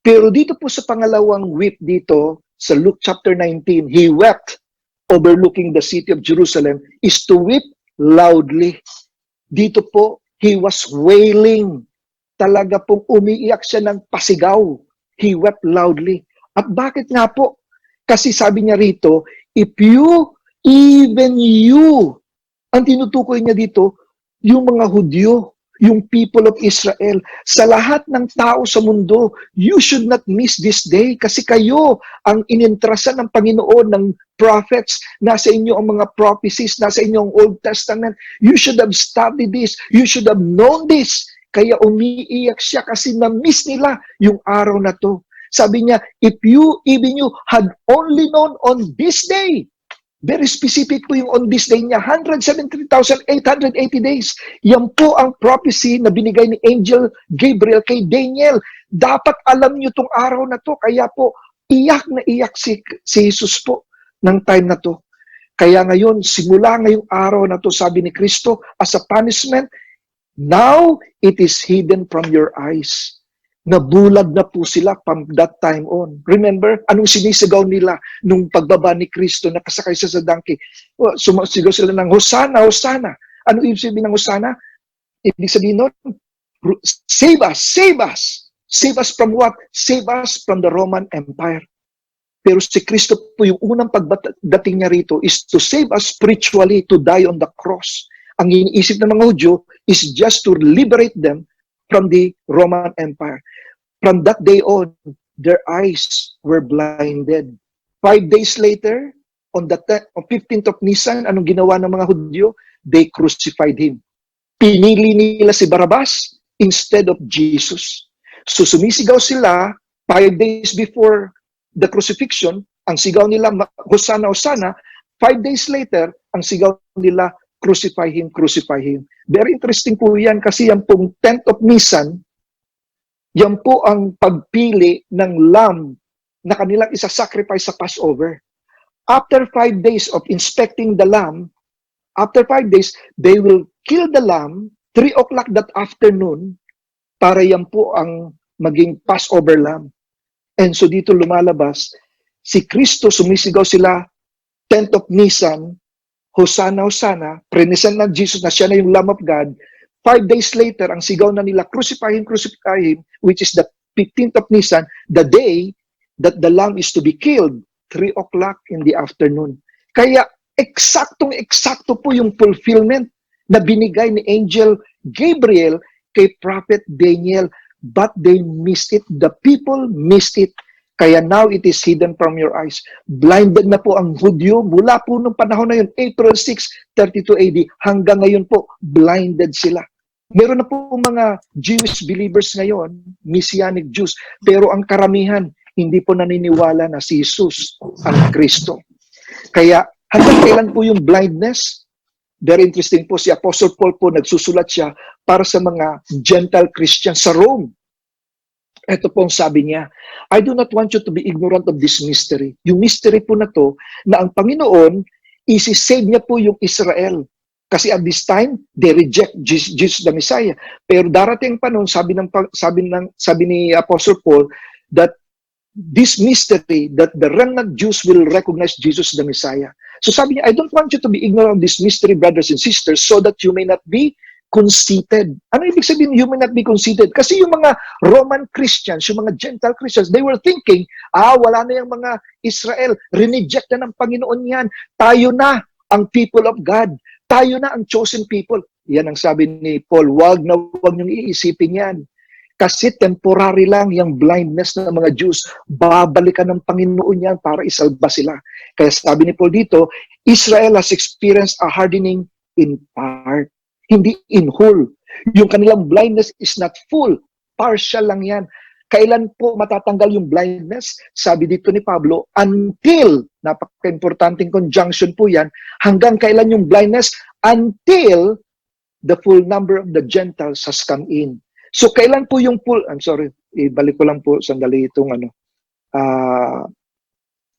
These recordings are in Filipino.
Pero dito po sa pangalawang weep dito, sa Luke chapter 19, he wept overlooking the city of Jerusalem, is to weep loudly. Dito po, he was wailing. Talaga pong umiiyak siya ng pasigaw. He wept loudly. At bakit nga po? Kasi sabi niya rito, if you, even you, ang tinutukoy niya dito, yung mga Hudyo, yung people of Israel, sa lahat ng tao sa mundo, you should not miss this day kasi kayo ang inintrasan ng Panginoon ng prophets, nasa inyo ang mga prophecies, nasa inyo ang Old Testament. You should have studied this. You should have known this. Kaya umiiyak siya kasi na-miss nila yung araw na to. Sabi niya, if you, even you, had only known on this day, very specific po yung on this day niya, 173,880 days. Yan po ang prophecy na binigay ni Angel Gabriel kay Daniel. Dapat alam niyo tong araw na to. Kaya po, iyak na iyak si Jesus po ng time na to. Kaya ngayon, simula ngayong araw na to, sabi ni Kristo, as a punishment, now it is hidden from your eyes. Nabulag na po sila from that time on. Remember, anong sinisigaw nila nung pagbaba ni Kristo, nakasakay siya sa donkey? Sumasigaw sila ng Hosanna, Hosanna. Ano ibig sabihin ng Hosanna? Ibig sabihin nun, save us, save us. Save us from what? Save us from the Roman Empire. Pero si Kristo po, yung unang pagdating niya rito is to save us spiritually, to die on the cross. Ang iniisip ng mga Hudyo is just to liberate them from the Roman Empire. From that day on, their eyes were blinded. 5 days later, on the 15th of Nisan, anong ginawa ng mga Hudyo? They crucified him. Pinili nila si Barabbas instead of Jesus. So sumisigaw sila 5 days before the crucifixion, ang sigaw nila, Hosanna, Hosanna. 5 days later, ang sigaw nila, crucify him, crucify him. Very interesting po yan kasi yan pong 10th of Nisan, yan po ang pagpili ng lamb na kanilang isa-sacrifice sa Passover. After 5 days of inspecting the lamb, after 5 days, they will kill the lamb 3 o'clock that afternoon para yan po ang maging Passover lamb. And so dito lumalabas, si Kristo, sumisigaw sila 10th of Nisan, Hosanna, Hosanna, present na Jesus na siya na yung Lamb of God. 5 days later, ang sigaw na nila, crucify him, which is the 15th of Nisan, the day that the lamb is to be killed, 3 o'clock in the afternoon. Kaya, eksaktong-eksakto po yung fulfillment na binigay ni Angel Gabriel kay Prophet Daniel, but they missed it. The people missed it. Kaya now it is hidden from your eyes. Blinded na po ang Hudyo mula po nung panahon na yun, April 6, 32 AD, hanggang ngayon po, blinded sila. Meron na po mga Jewish believers ngayon, Messianic Jews, pero ang karamihan, hindi po naniniwala na si Jesus ang Kristo. Kaya hanggang kailan po yung blindness? Very interesting po, si Apostle Paul po, nagsusulat siya para sa mga Gentile Christians sa Rome. Ito po ang sabi niya, I do not want you to be ignorant of this mystery. Yung mystery po na to, na ang Panginoon, isi-save niya po yung Israel. Kasi at this time, they reject Jesus the Messiah. Pero darating pa noon, sabi ni Apostle Paul, that this mystery, that the remnant Jews will recognize Jesus the Messiah. So sabi niya, I don't want you to be ignorant of this mystery, brothers and sisters, so that you may not be conceited. Ano ibig sabihin, you may not be conceited? Kasi yung mga Roman Christians, yung mga Gentile Christians, they were thinking, wala na yung mga Israel, rineject na ng Panginoon yan. Tayo na ang people of God. Tayo na ang chosen people. Yan ang sabi ni Paul, wag niyong iisipin yan. Kasi temporary lang yung blindness ng mga Jews. Babalikan ng Panginoon yan para isalba sila. Kaya sabi ni Paul dito, Israel has experienced a hardening in part. Hindi in whole. Yung kanilang blindness is not full. Partial lang yan. Kailan po matatanggal yung blindness? Sabi dito ni Pablo, until, napaka-importanting conjunction po yan, hanggang kailan yung blindness? Until the full number of the Gentiles has come in. So kailan po yung full, I'm sorry, ibalik ko lang po sandali itong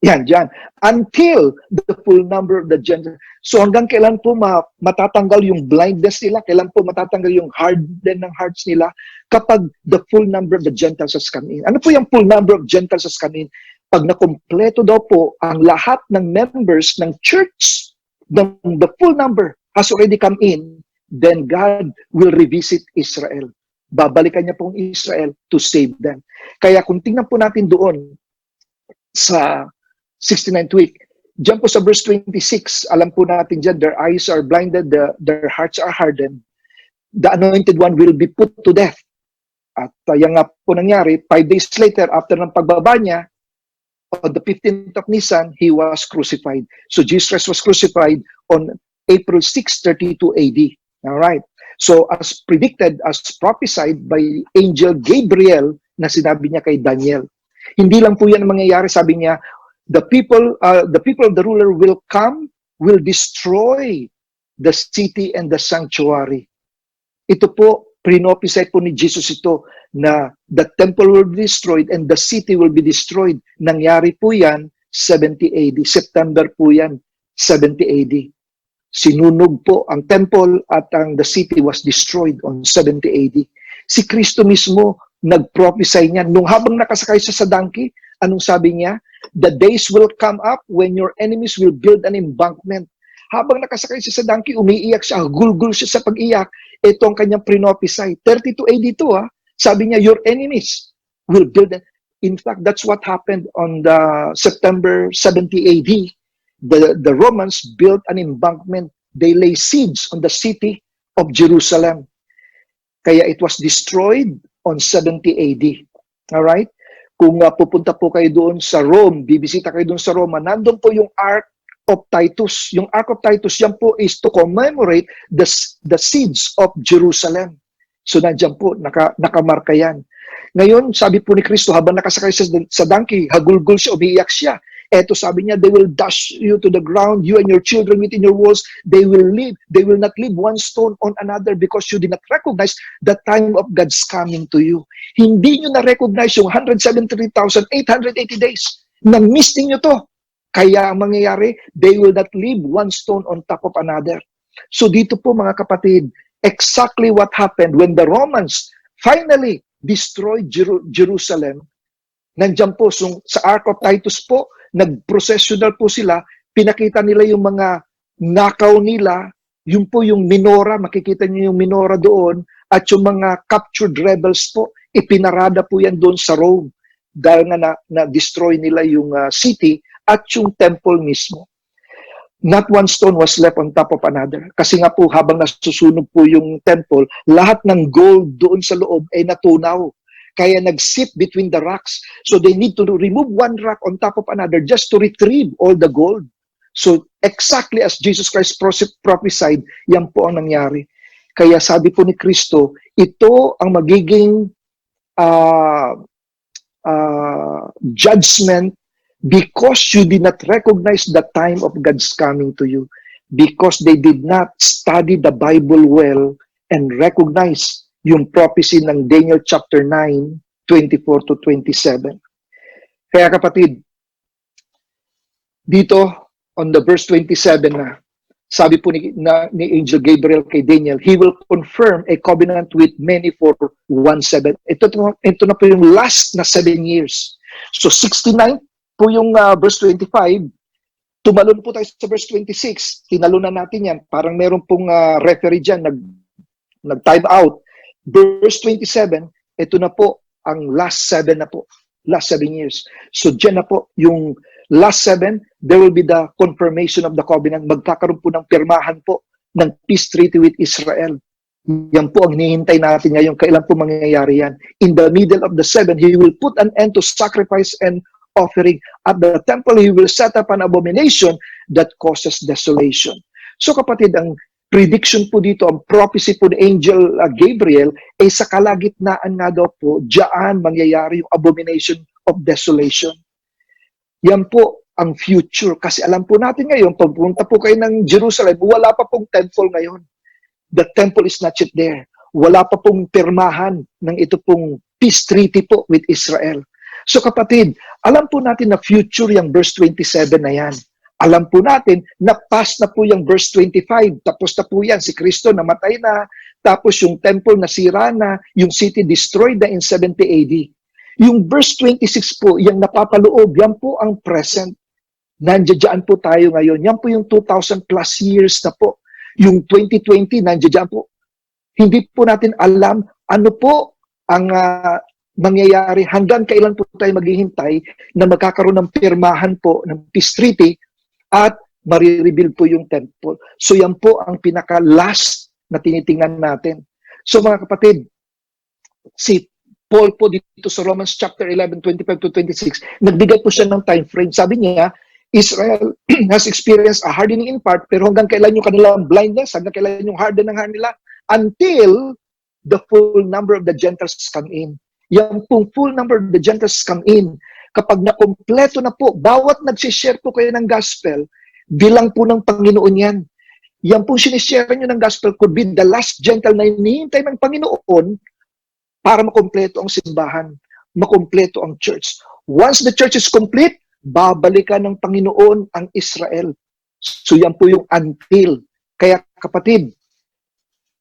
Yan, dyan. Until the full number of the Gentiles. So hanggang kailan po matatanggal yung blindness nila? Kailan po matatanggal yung harden ng hearts nila? Kapag the full number of the Gentiles has come in. Ano po yung full number of Gentiles has come in? Pag nakompleto daw po ang lahat ng members ng church, the full number has already come in, then God will revisit Israel. Babalikan niya pong Israel to save them. Kaya kung tingnan po natin doon sa 69th week, diyan po sa verse 26, alam po natin dyan, their eyes are blinded, their hearts are hardened. The anointed one will be put to death. At yan nga po nangyari, 5 days later, after ng pagbaba niya, on the 15th of Nisan, he was crucified. So Jesus was crucified on April 6, 32 AD. All right. So as predicted, as prophesied by Angel Gabriel, na sinabi niya kay Daniel. Hindi lang po yan mangyayari, sabi niya, the people of the ruler will come, will destroy the city and the sanctuary. Ito po, pinophesy po ni Jesus ito, na the temple will be destroyed and the city will be destroyed. Nangyari po yan 70 AD. September po yan, 70 AD. Sinunog po ang temple at the city was destroyed on 70 AD. Si Kristo mismo nag-prophesy niya. Nung habang nakasakay siya sa donkey, anong sabi niya? The days will come up when your enemies will build an embankment. Habang nakasakay siya sa donkey, umiiyak siya, gulgul siya sa pag-iyak. Ito ang kanyang prophesy. 32 AD to, sabi niya, your enemies will build an... In fact, that's what happened on the September 70 AD. The Romans built an embankment. They lay siege on the city of Jerusalem. Kaya it was destroyed on 70 AD. Alright? Kung pupunta po kayo doon sa Rome, bibisita kayo doon sa Roma, nandun po yung Ark of Titus. Yung Ark of Titus, yan po is to commemorate the siege of Jerusalem. So nandiyan po, nakamarka yan. Ngayon, sabi po ni Kristo, habang nakasakay sa donkey, hagulgul siya, umiiyak siya. Eto sabi niya, they will dash you to the ground, you and your children within your walls. They will not leave one stone on another because you did not recognize the time of God's coming to you. Hindi nyo na-recognize yung 173,880 days. Na-miss niyo to. Kaya ang mangyayari, they will not leave one stone on top of another. So dito po mga kapatid, exactly what happened when the Romans finally destroyed Jerusalem. Nandiyan po sa Ark of Titus po, nag-processional po sila, pinakita nila yung mga nakaw nila, yun po yung minora, makikita niyo yung minora doon, at yung mga captured rebels po, ipinarada po yan doon sa Rome dahil nga na-destroy nila yung city at yung temple mismo. Not one stone was left on top of another. Kasi nga po, habang nasusunog po yung temple, lahat ng gold doon sa loob ay natunaw. Kaya nag-sit between the rocks. So they need to remove one rock on top of another just to retrieve all the gold. So exactly as Jesus Christ prophesied, yan po ang nangyari. Kaya sabi po ni Kristo, ito ang magiging judgment because you did not recognize the time of God's coming to you. Because they did not study the Bible well and recognize yung prophecy ng Daniel chapter 9, 24 to 27. Kaya kapatid, dito on the verse 27 na, sabi po ni Angel Gabriel kay Daniel, he will confirm a covenant with many for 1/7. Ito na po yung last na 7 years. So 69 po yung verse 25, tumalon po tayo sa verse 26, tinalunan natin yan, parang meron pong referee dyan, nag-time out. Verse 27, ito na po ang last 7 na po. Last 7 years. So dyan na po yung last 7, there will be the confirmation of the covenant. Magkakaroon po ng pirmahan po ng peace treaty with Israel. Yan po ang hinihintay natin ngayon. Kailan po mangyayari yan? In the middle of the 7, he will put an end to sacrifice and offering. At the temple, he will set up an abomination that causes desolation. So kapatid, ang prediction po dito, ang prophecy po ni Angel Gabriel, ay sa kalagitnaan nga daw po, diyan mangyayari yung abomination of desolation. Yan po ang future. Kasi alam po natin ngayon, pagpunta po kayo ng Jerusalem, wala pa pong temple ngayon. The temple is not yet there. Wala pa pong pirmahan ng ito pong peace treaty po with Israel. So kapatid, alam po natin na future yung verse 27 na yan. Alam po natin na past na po yung verse 25. Tapos na po yan, si Kristo namatay na, tapos yung temple nasira na, yung city destroyed na in 70 AD. Yung verse 26 po, yung napapaloob, yan po ang present. Nandiyan po tayo ngayon. Yan po yung 2,000 plus years na po. Yung 2020, nandiyan po. Hindi po natin alam ano po ang mangyayari, hanggang kailan po tayo maghihintay na magkakaroon ng pirmahan po ng peace treaty at marireveal po yung temple. So yan po ang pinaka-last na tinitingnan natin. So mga kapatid, si Paul po dito sa Romans chapter 11, 25 to 26, nagbigay po siya ng time frame. Sabi niya, Israel has experienced a hardening in part, pero hanggang kailan yung kanilang blindness, hanggang kailan yung harden ng heart nila, until the full number of the Gentiles come in. Yung pong full number of the Gentiles come in, kapag nakompleto na po, bawat nagsishare po kayo ng gospel, bilang po ng Panginoon yan. Yan po sinishare nyo ng gospel could be the last Gentile na hinihintay ng Panginoon para makompleto ang simbahan, makompleto ang church. Once the church is complete, babalikan ng Panginoon ang Israel. So yan po yung until. Kaya kapatid,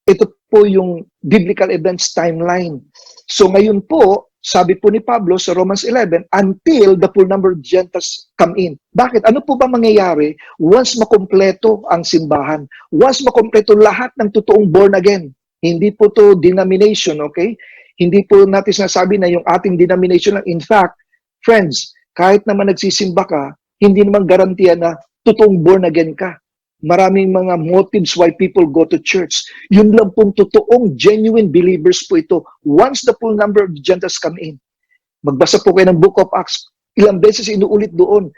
ito po yung biblical events timeline. So ngayon po, sabi po ni Pablo sa Romans 11, until the full number of Gentiles come in. Bakit? Ano po ba mangyayari once makompleto ang simbahan? Once makompleto lahat ng totoong born again. Hindi po to denomination, okay? Hindi po natin sinasabi na yung ating denomination lang. In fact, friends, kahit naman nagsisimba ka, hindi naman garantiya na totoong born again ka. Maraming mga motives why people go to church. Yun lang pong totoong genuine believers po ito. Once the full number of Gentiles come in. Magbasa po kayo ng Book of Acts. Ilang beses inuulit doon